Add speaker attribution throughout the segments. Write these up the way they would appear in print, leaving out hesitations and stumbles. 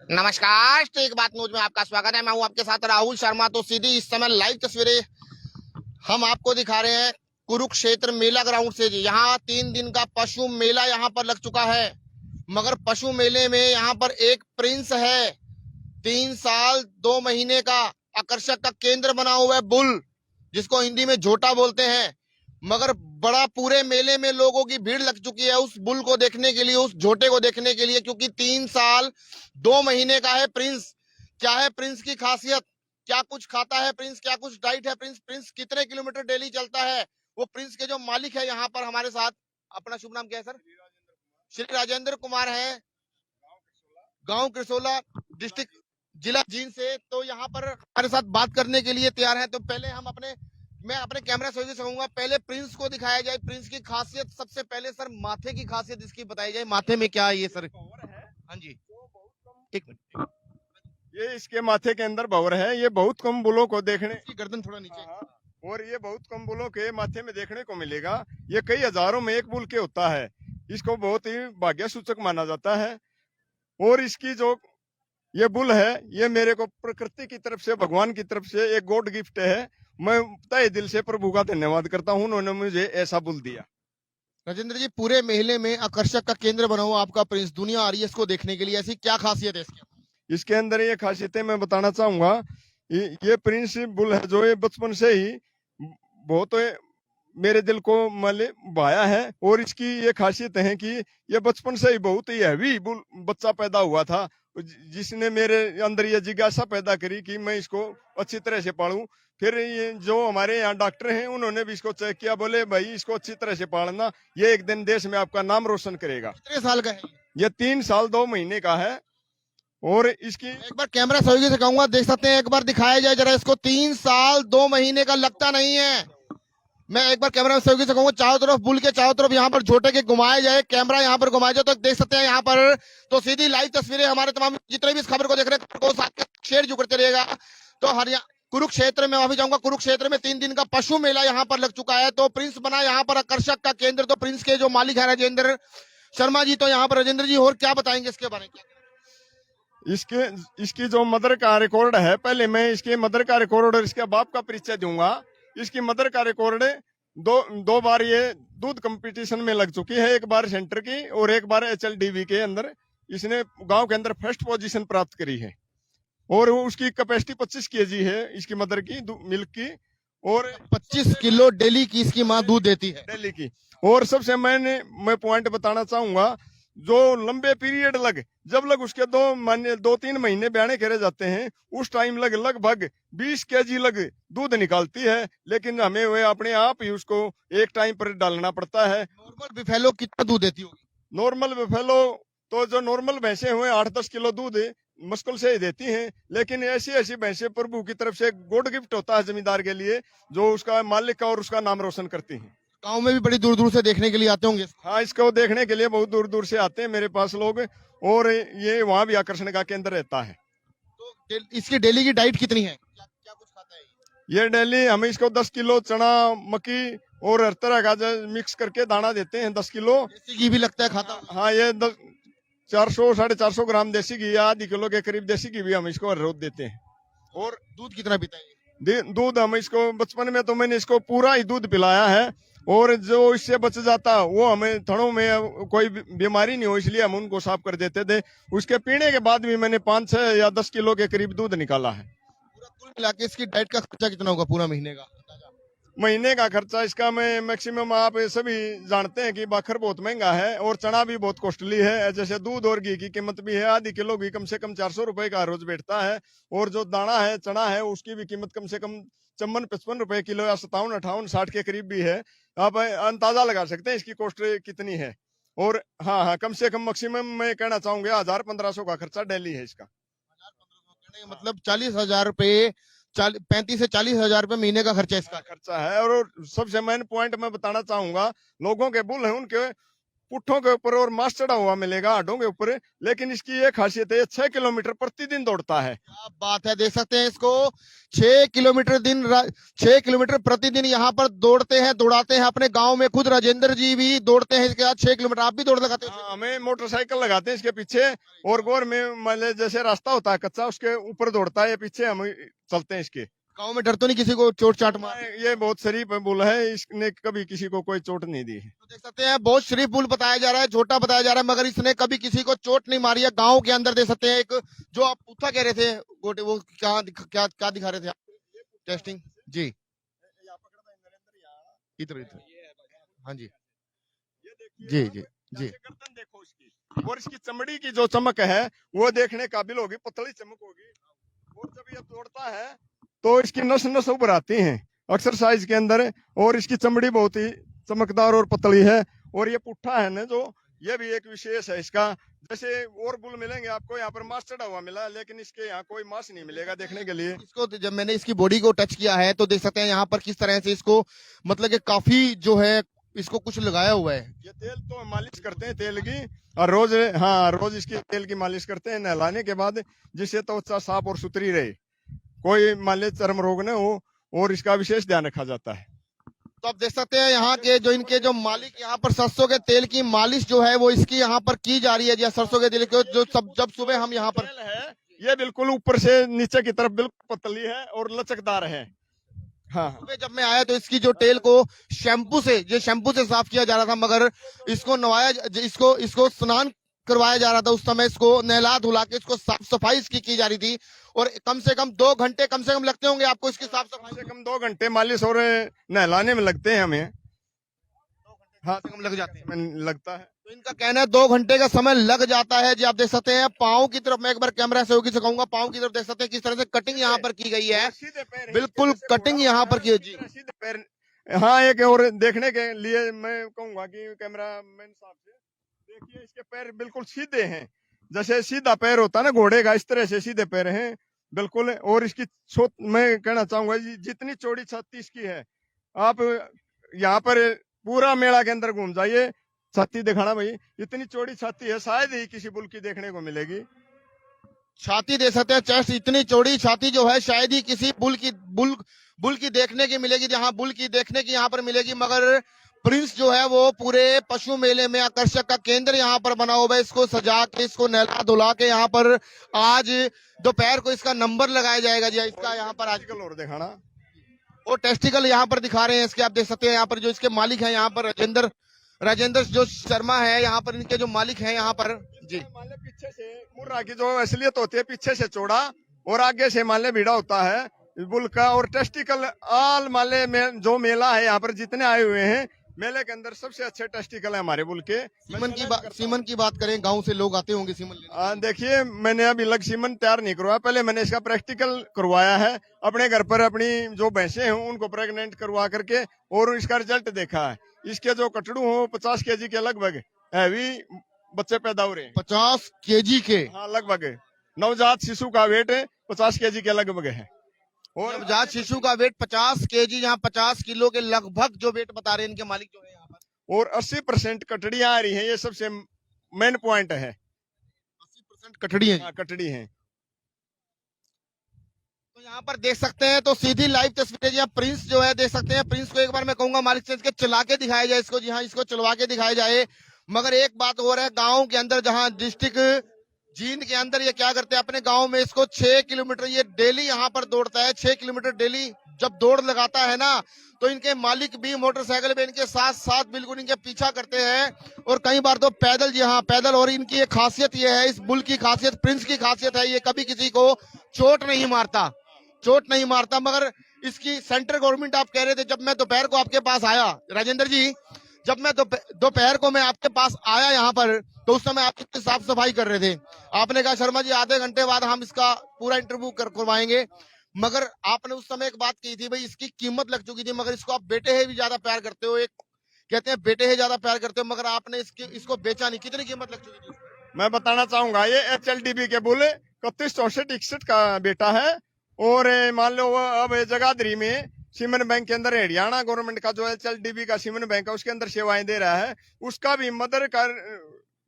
Speaker 1: नमस्कार, एक बात न्यूज में आपका स्वागत है। मैं हूं आपके साथ राहुल शर्मा। तो सीधी इस समय लाइव तस्वीरें हम आपको दिखा रहे हैं कुरुक्षेत्र मेला ग्राउंड से जी। यहाँ 3 दिन का पशु मेला यहाँ पर लग चुका है, मगर पशु मेले में यहाँ पर एक प्रिंस है, 3 साल 2 महीने का, आकर्षक का केंद्र बना हुआ है बुल, जिसको हिंदी में झोटा बोलते हैं। मगर बड़ा पूरे मेले में लोगों की भीड़ लग चुकी है उस बुल को देखने के लिए, उस झोटे को देखने के लिए, क्योंकि 3 साल 2 महीने का है प्रिंस। क्या है प्रिंस की खासियत, क्या कुछ खाता है प्रिंस, क्या कुछ डाइट है प्रिंस, प्रिंस कितने किलोमीटर डेली चलता है, वो प्रिंस के जो मालिक है यहाँ पर हमारे साथ। अपना शुभ नाम क्या है सर? श्री राजेंद्र कुमार है, गांव कृसोला, डिस्ट्रिक्ट जिला जींद से। तो यहाँ पर हमारे साथ बात करने के लिए तैयार है। तो पहले मैं अपने कैमरा से कहूंगा, पहले प्रिंस को दिखाया जाए, प्रिंस की खासियत सबसे पहले सर, माथे की खासियत इसकी बताई जाए। माथे में क्या है ये सर? हाँ जी, एक मिनट।
Speaker 2: ये इसके माथे के अंदर भंवर है। ये बहुत कम बुलों को देखने,
Speaker 1: गर्दन थोड़ा नीचे।
Speaker 2: और ये बहुत कम बुलों के माथे में देखने को मिलेगा। ये कई हजारों में एक बुल के होता है। इसको बहुत ही भाग्य सूचक माना जाता है। और इसकी जो ये बुल है, ये मेरे को प्रकृति की तरफ से, भगवान की तरफ से एक गॉड गिफ्ट है। मैं तहे दिल से प्रभु का धन्यवाद करता हूँ, उन्होंने मुझे ऐसा बुल दिया।
Speaker 1: राजेंद्र जी, पूरे मेले में आकर्षक का केंद्र बना हुआ आपका प्रिंस, दुनिया आ रही है इसको देखने के लिए, ऐसी क्या खासियत है इसकी?
Speaker 2: इसके अंदर ये खासियतें मैं बताना चाहूंगा। ये प्रिंस बुल है जो ये बचपन से ही बहुत मेरे दिल को भाया है। और इसकी ये खासियत है कि ये बचपन से ही बहुत ही हैवी बुल बच्चा पैदा हुआ था, जिसने मेरे अंदर ये जिज्ञासा पैदा करी कि मैं इसको अच्छी तरह से पालूं। फिर ये जो हमारे यहाँ डॉक्टर हैं, उन्होंने भी इसको चेक किया, बोले भाई इसको अच्छी तरह से पालना, ये एक दिन देश में आपका नाम रोशन करेगा।
Speaker 1: कितने साल का है
Speaker 2: ये 3 साल 2 महीने का है। और इसकी
Speaker 1: एक बार कैमरा सहयोगी से कहूंगा, देख सकते हैं, एक बार दिखाया जाए जरा इसको। 3 साल 2 महीने का लगता नहीं है। मैं एक बार कैमरा सहयोगी से कहूंगा, चारों तरफ बुल के चारों तरफ यहाँ पर झोटे के घुमाया जाए, कैमरा यहाँ पर घुमाया जाए, तो देख सकते हैं यहाँ पर। तो सीधी लाइव तस्वीरें हमारे तमाम जितने भी इस खबर को देख रहे हैं, साथ शेयर जो करते रहेगा। तो हरियाणा कुरुक्षेत्र में अभी जाऊंगा, कुरुक्षेत्र में 3 दिन का पशु मेला यहाँ पर लग चुका है। तो प्रिंस बना यहाँ पर आकर्षक का केंद्र। तो प्रिंस के जो मालिक है राजेंद्र शर्मा जी, तो यहाँ पर राजेंद्र जी और क्या बताएंगे इसके बारे में?
Speaker 2: इसकी जो मदर का रिकॉर्ड है, पहले मैं इसके मदर का रिकॉर्ड और इसके बाप का परिचय दूंगा। इसकी मदर का रिकॉर्ड दो बार ये दूध कंपटीशन में लग चुकी है, एक बार सेंटर की और एक बार HLDV के अंदर। इसने गांव के अंदर फर्स्ट पोजीशन प्राप्त करी है। और उसकी कैपेसिटी 25 kg है इसकी मदर की मिल्क की, और
Speaker 1: 25 किलो डेली की इसकी माँ दूध देती है,
Speaker 2: डेली की। और सबसे मैं पॉइंट बताना चाहूंगा, जो लंबे पीरियड जब उसके 2-3 महीने बयाने करे जाते हैं, उस टाइम लगभग 20 kg दूध निकालती है। लेकिन हमें वे अपने आप ही उसको एक टाइम पर डालना पड़ता है।
Speaker 1: नॉर्मल बिफेलो कितना दूध देती होगी?
Speaker 2: नॉर्मल बिफेलो तो जो नॉर्मल भैंसे हुए 8-10 किलो दूध मुश्किल से ही देती हैं। लेकिन ऐसी भैंसे प्रभु की तरफ से गॉड गिफ्ट होता है जमींदार के लिए, जो उसका मालिक का और उसका नाम रोशन करती हैं।
Speaker 1: गांव में भी बड़ी दूर दूर से देखने के लिए आते होंगे।
Speaker 2: हाँ, इसको देखने के लिए बहुत दूर दूर से आते हैं मेरे पास लोग, और ये वहाँ भी आकर्षण का केंद्र रहता है।
Speaker 1: तो इसकी डेली की डाइट कितनी है, क्या क्या कुछ खाता है
Speaker 2: ये डेली हम इसको 10 किलो चना, मक्की और हर तरह का मिक्स करके दाना देते हैं। 10 किलो
Speaker 1: देसी घी भी लगता है खाता?
Speaker 2: हाँ, ये 400-450 ग्राम देसी घी या आधी किलो के करीब देसी घी भी हम इसको हर रोज देते हैं।
Speaker 1: और दूध कितना पीता है?
Speaker 2: दूध हम इसको बचपन में तो मैंने इसको पूरा ही दूध पिलाया है, और जो इससे बच जाता वो हमें थनों में कोई बीमारी नहीं हो, इसलिए हम उनको साफ कर देते थे। उसके पीने के बाद भी मैंने 5-6 या 10 किलो के करीब दूध निकाला है।
Speaker 1: पूरा कुल मिला के इसकी डाइट का खर्चा कितना होगा पूरा महीने का?
Speaker 2: महीने का खर्चा इसका मैं मैक्सिमम, आप सभी जानते हैं कि बाखर बहुत महंगा है और चना भी बहुत कॉस्टली है। जैसे दूध और घी की कीमत भी है, आधी किलो घी कम से कम 400 रुपए का रोज बैठता है। और जो दाना है, चना है, उसकी भी कीमत कम से कम 54-55 रुपए किलो या 57-58-60 के करीब भी है। आप अंदाजा लगा सकते हैं इसकी कॉस्ट कितनी है। और हाँ, कम से कम मैक्सिमम मैं कहना चाहूंगा 1000-1500 का खर्चा डेली है इसका।
Speaker 1: मतलब 40,000 रुपए, 35 से 40,000 रुपए महीने का खर्चा इसका
Speaker 2: खर्चा है। और सबसे मेन पॉइंट मैं बताना चाहूंगा, लोगों के बुल है उनके पुट्ठों के ऊपर और मांस चढ़ा हुआ मिलेगा हाडों के ऊपर। लेकिन इसकी ये खासियत है, 6 किलोमीटर प्रतिदिन दौड़ता है।
Speaker 1: क्या बात है, देख सकते हैं इसको 6 किलोमीटर प्रतिदिन यहाँ पर दौड़ते हैं, दौड़ाते हैं अपने गांव में। खुद राजेंद्र जी भी दौड़ते हैं इसके साथ 6 किलोमीटर। आप भी दौड़ लगाते हैं?
Speaker 2: हाँ, हमें मोटरसाइकिल लगाते हैं इसके पीछे, और गोर में मान लीजिए जैसे रास्ता होता है कच्चा, उसके ऊपर दौड़ता है ये, पीछे हम चलते हैं इसके।
Speaker 1: गांव में डर तो नहीं किसी को चोट चाट मार?
Speaker 2: ये बहुत शरीफ बुल है, इसने कभी किसी को कोई चोट नहीं दी है।
Speaker 1: तो देख सकते हैं बहुत शरीफ बुल बताया जा रहा है, छोटा बताया जा रहा है, मगर इसने कभी किसी को चोट नहीं मारी है। गांव के अंदर देख सकते हैं एक जो आप पुट्ठा कह रहे थे गोटे, वो क्या क्या क्या दिखा रहे थे आप? टेस्टिंग जी, इधर इधर, हाँ जी जी जी जी।
Speaker 2: गर्दन देखो इसकी, और इसकी चमड़ी की जो चमक है वो देखने काबिल होगी, पतली चमक होगी। और जब ये दौड़ता है तो इसकी नस नस उभर आती हैं एक्सरसाइज के अंदर, और इसकी चमड़ी बहुत ही चमकदार और पतली है। और ये पुट्ठा है ना जो, ये भी एक विशेष है इसका। जैसे और बुल मिलेंगे आपको यहाँ पर मांस चढ़ा हुआ मिला, लेकिन इसके यहाँ कोई मांस नहीं मिलेगा देखने के लिए।
Speaker 1: इसको जब मैंने इसकी बॉडी को टच किया है तो देख सकते हैं यहाँ पर किस तरह से इसको, मतलब कि काफी जो है इसको कुछ लगाया हुआ है।
Speaker 2: ये तेल तो मालिश करते हैं तेल की, और रोज, हाँ रोज इसकी तेल की मालिश करते हैं नहलाने के बाद, जिससे त्वचा साफ और सुथरी रहे, कोई मान लीजिए चर्म रोग न हो, और इसका विशेष ध्यान रखा जाता है।
Speaker 1: तो आप देख सकते हैं यहाँ के जो इनके जो मालिक यहाँ पर सरसों के तेल की मालिश जो है वो इसकी यहाँ पर की जा रही है। जी सरसों के तेल की जो सब जब सुबह हम यहाँ पर
Speaker 2: तेल है, ये बिल्कुल ऊपर से नीचे की तरफ बिल्कुल पतली है और लचकदार है। हाँ,
Speaker 1: सुबह जब मैं आया तो इसकी जो तेल को शैम्पू से साफ किया जा रहा था, मगर इसको नवाया, इसको स्नान करवाया जा रहा था। उस समय इसको नहला धुला के इसको साफ सफाई इसकी की जा रही थी, और कम से कम 2 घंटे कम से कम लगते होंगे आपको इसकी साफ सफाई?
Speaker 2: से कम 2 घंटे मालिश और नहलाने में लगते हैं हमें।
Speaker 1: 2 घंटे
Speaker 2: हाँ,
Speaker 1: कम से कम लग जाते हैं।
Speaker 2: लगता है।
Speaker 1: तो इनका कहना है 2 घंटे का समय लग जाता है। जी आप देख सकते हैं पाँव की तरफ, मैं एक बार कैमरा से होगी से कहूंगा, पाँव की तरफ देख सकते हैं किस तरह से कटिंग यहाँ पर की गई है।
Speaker 2: सीधे पैर,
Speaker 1: बिल्कुल कटिंग यहाँ पर की है जी।
Speaker 2: सीधे पैर। हाँ, एक और देखने के लिए मैं कहूंगा कि कैमरा मैन साहब से देखिए, इसके पैर बिल्कुल सीधे हैं, जैसे सीधा पैर होता है ना घोड़े का, इस तरह से सीधे पैर हैं बिल्कुल। और इसकी मैं कहना चाहूंगा जितनी चौड़ी छाती इसकी है, आप यहाँ पर पूरा मेला के अंदर घूम जाइए, छाती दिखाना भाई, इतनी चौड़ी छाती है, शायद ही किसी बुल की देखने को मिलेगी।
Speaker 1: छाती दे सकते हैं, चेस्ट इतनी चौड़ी छाती जो है शायद ही किसी बुल की देखने की मिलेगी, जहां बुल की देखने की यहाँ पर मिलेगी। मगर प्रिंस जो है वो पूरे पशु मेले में आकर्षक का केंद्र यहाँ पर बना हुआ है। इसको सजा के, इसको नहला धुला के यहाँ पर आज दोपहर को इसका नंबर लगाया जाएगा जी। इसका यहाँ पर आजकल
Speaker 2: और दिखाना,
Speaker 1: वो टेस्टिकल यहाँ पर दिखा रहे हैं इसके, आप देख सकते हैं यहाँ पर जो इसके मालिक हैं यहाँ पर राजेंद्र जो शर्मा है, यहाँ पर इनके जो मालिक हैं यहाँ पर जी।
Speaker 2: मान ले पीछे से मुर्रा की जो असलियत होती है, पीछे से चौड़ा और आगे से मान ले भिड़ा होता है बुल का। और टेस्टिकल आल मान ले में जो मेला है यहाँ पर जितने आए हुए हैं, मेले के अंदर सबसे अच्छे टेस्टिकल है हमारे बुल के।
Speaker 1: सीमन की बात करें, गांव से लोग आते होंगे सीमन लेने?
Speaker 2: देखिए, मैंने अभी लग सीमन तैयार नहीं करवाया, पहले मैंने इसका प्रैक्टिकल करवाया है अपने घर पर। अपनी जो भैंसे हैं उनको प्रेग्नेंट करवा करके, और इसका रिजल्ट देखा है। इसके जो कटड़ू हो 50 केजी के लगभग हैवी बच्चे पैदा हो रहे हैं।
Speaker 1: 50 केजी के?
Speaker 2: हाँ, लगभग नवजात शिशु का वेट 50 केजी के लगभग है।
Speaker 1: और नवजात शिशु का वेट 50 केजी, यहाँ 50 किलो के लगभग जो वेट बता रहे हैं इनके मालिक जो है यहाँ पर।
Speaker 2: और 80% कटड़ियां आ रही हैं, ये सबसे मेन पॉइंट है।
Speaker 1: 80% कटड़ी है?
Speaker 2: कटड़ी है।
Speaker 1: तो यहाँ पर देख सकते हैं, तो सीधी लाइव तस्वीरें जी। प्रिंस जो है देख सकते हैं, प्रिंस को एक बार मैं कहूंगा मालिक से इसके चला के दिखाया जाए इसको। जी हाँ, इसको चलवा के दिखाया जाए। मगर एक बात हो रहा है, गाँव के अंदर जहाँ डिस्ट्रिक्ट जींद के अंदर ये क्या करते हैं, अपने गांव में इसको 6 किलोमीटर ये डेली यहाँ पर दौड़ता है। 6 किलोमीटर डेली जब दौड़ लगाता है ना, तो इनके मालिक भी मोटरसाइकिल पे इनके साथ साथ बिल्कुल इनके पीछा करते हैं, और कई बार तो पैदल। जी हाँ, पैदल। और इनकी एक खासियत ये है, इस बुल की खासियत, प्रिंस की खासियत है, ये कभी किसी को चोट नहीं मारता। मगर इसकी सेंट्रल गवर्नमेंट, आप कह रहे थे जब मैं दोपहर को आपके पास आया राजेंद्र जी, जब मैं दोपहर को मैं आपके पास आया यहाँ पर, तो उस समय आप इसकी साफ सफाई कर रहे थे। आपने कहा शर्मा जी आधे घंटे बाद हम इसका पूरा इंटरव्यू करवाएंगे। मगर आपने उस समय एक बात की थी, भाई इसकी कीमत लग चुकी थी, मगर इसको आप बेटे है भी ज्यादा प्यार करते हो, एक कहते हैं बेटे है ज्यादा प्यार करते हो, मगर आपने इसको बेचा नहीं। कितनी कीमत लग चुकी थी?
Speaker 2: मैं बताना चाहूंगा, ये HLDB के बुल 31 64 61 का बेटा है। और मान लो अब जगाधरी में सीमेंट बैंक के अंदर हरियाणा गवर्नमेंट का जो HLDB का सीमेंट बैंक है उसके अंदर सेवाएं दे रहा है। उसका भी मदर का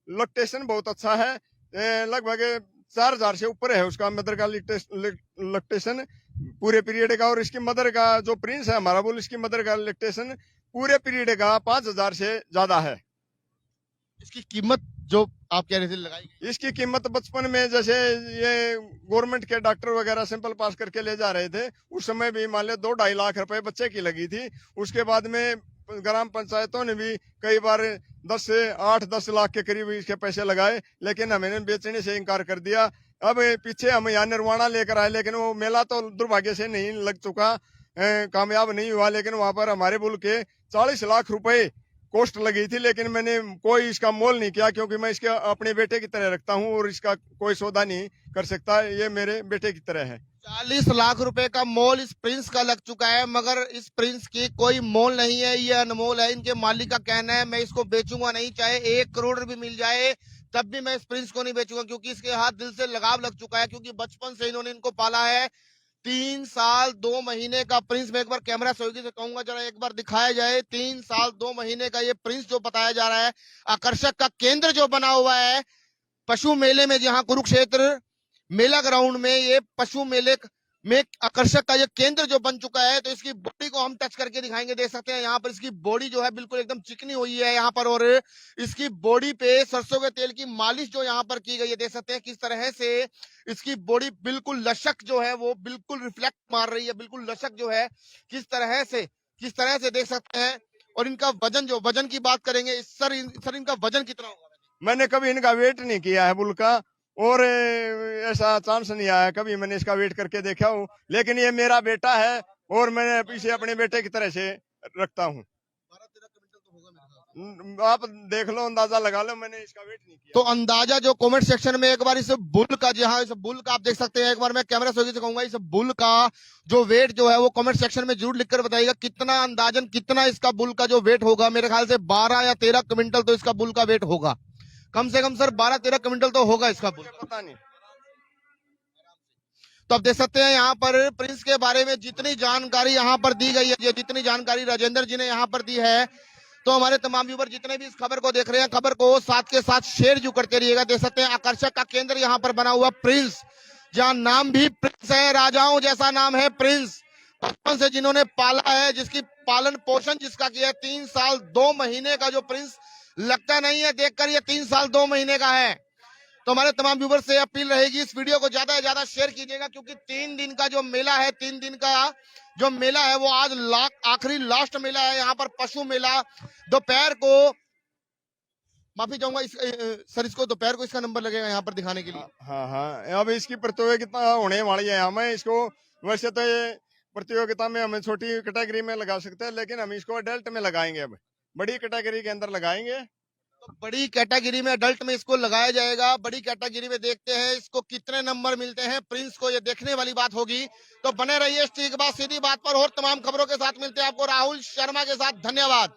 Speaker 2: लैक्टेशन बहुत अच्छा है, लगभग 4000 से ऊपर है उसका मदर का लैक्टेशन पूरे पीरियड का। और इसकी मदर का जो प्रिंस है हमारा बुल, इसकी मदर का लैक्टेशन पूरे पीरियड का 5000 से ज्यादा है।
Speaker 1: इसकी कीमत जो आप कह रहे थे लगाई गई,
Speaker 2: इसकी कीमत बचपन में जैसे ये गवर्नमेंट के डॉक्टर वगैरह सैंपल पास करके ले जा रहे थे, उस समय भी मान लो 2-2.5 लाख रुपए बच्चे की लगी थी। उसके बाद में ग्राम पंचायतों ने भी कई बार 10 से 8-10 लाख के करीब इसके पैसे लगाए, लेकिन हमने बेचने से इनकार कर दिया। अब पीछे हम यहाँ निर्वाणा लेकर आए, लेकिन वो मेला तो दुर्भाग्य से नहीं लग चुका, कामयाब नहीं हुआ। लेकिन वहां पर हमारे बुल के 40 लाख रुपए कॉस्ट लगी थी, लेकिन मैंने कोई इसका मोल नहीं किया, क्योंकि मैं इसके अपने बेटे की तरह रखता हूं और इसका कोई सौदा नहीं कर सकता। ये मेरे बेटे की तरह है।
Speaker 1: 40 लाख रुपए का मोल इस प्रिंस का लग चुका है, मगर इस प्रिंस की कोई मोल नहीं है, ये अनमोल है। इनके मालिक का कहना है मैं इसको बेचूंगा नहीं, चाहे 1 करोड़ भी मिल जाए तब भी मैं इस प्रिंस को नहीं बेचूंगा, क्योंकि इसके हाथ दिल से लगाव लग चुका है, क्योंकि बचपन से इन्होंने इनको पाला है। 3 साल 2 महीने का प्रिंस, मैं एक बार कैमरा सहयोगी से कहूंगा जरा एक बार दिखाया जाए। 3 साल 2 महीने का ये प्रिंस जो बताया जा रहा है, आकर्षक का केंद्र जो बना हुआ है पशु मेले में, जहां कुरुक्षेत्र मेला ग्राउंड में ये पशु मेले में आकर्षक का ये केंद्र जो बन चुका है। तो इसकी बॉडी को हम टच करके दिखाएंगे, देख सकते हैं यहाँ पर इसकी बॉडी जो है बिल्कुल एकदम चिकनी हुई है यहाँ पर, और इसकी बॉडी पे सरसों के तेल की मालिश जो यहाँ पर की गई है, देख सकते हैं किस तरह से इसकी बॉडी बिल्कुल लचक जो है वो बिल्कुल रिफ्लेक्ट मार रही है, बिल्कुल लचक जो है किस तरह से देख सकते हैं। और इनका वजन, जो वजन की बात करेंगे सर इनका वजन कितना होगा?
Speaker 2: मैंने कभी इनका वेट नहीं किया है बुल का, और ऐसा चांस नहीं आया कभी मैंने इसका वेट करके देखा हूँ, लेकिन ये मेरा बेटा है और मैं इसे अपने बेटे की तरह से रखता हूँ।
Speaker 1: 12-13 क्विंटल तो होगा मेरे ख्याल से।
Speaker 2: आप देख लो, अंदाजा लगा लो, मैंने इसका वेट नहीं किया।
Speaker 1: तो अंदाजा जो कमेंट सेक्शन में एक बार इस बुल का, जहां इस बुल का आप देख सकते हैं, एक बार मैं कैमरा सहयोगी से कहूंगा इस बुल का जो वेट जो है वो कमेंट सेक्शन में जरूर लिखकर बताइएगा कितना अंदाजन कितना इसका बुल का जो वेट होगा। मेरे ख्याल से 12 या 13 क्विंटल तो इसका बुल का वेट होगा, कम से कम सर 12-13 क्विंटल तो होगा इसका बुल।
Speaker 2: पता नहीं।
Speaker 1: तो आप देख सकते हैं यहाँ पर प्रिंस के बारे में जितनी जानकारी यहाँ पर दी गई है, जितनी जानकारी राजेंद्र जी ने यहाँ पर दी है, तो हमारे तमाम व्यूवर जितने भी इस खबर को देख रहे हैं, खबर को साथ के साथ शेयर जो करते रहिएगा। देख सकते हैं आकर्षक का केंद्र यहाँ पर बना हुआ प्रिंस, जहाँ नाम भी प्रिंस है, राजाओं जैसा नाम है प्रिंस, बचपन से जिन्होंने पाला है, जिसकी पालन पोषण जिसका किया है। 3 साल 2 महीने का जो प्रिंस लगता नहीं है देखकर ये 3 साल 2 महीने का है। तो हमारे तमाम व्यूवर से अपील रहेगी इस वीडियो को ज्यादा से ज्यादा शेयर कीजिएगा, क्योंकि 3 दिन का जो मेला है, 3 दिन का जो मेला है वो आज आखिरी लास्ट मेला है यहाँ पर पशु मेला। दोपहर को, माफी चाहूंगा सर, इसको दोपहर को इसका नंबर लगेगा यहाँ पर दिखाने के लिए।
Speaker 2: हाँ, अब इसकी प्रतियोगिता होने वाली है। हमें इसको वैसे तो ये प्रतियोगिता में हमें छोटी कैटेगरी में लगा सकते हैं, लेकिन हम इसको अडल्ट में लगाएंगे, अब बड़ी कैटेगरी के अंदर लगाएंगे।
Speaker 1: तो बड़ी कैटेगरी में, अडल्ट में इसको लगाया जाएगा। बड़ी कैटेगरी में देखते हैं इसको कितने नंबर मिलते हैं प्रिंस को, ये देखने वाली बात होगी। तो बने रहिए ठीक बात सीधी बात पर, और तमाम खबरों के साथ मिलते हैं आपको राहुल शर्मा के साथ। धन्यवाद।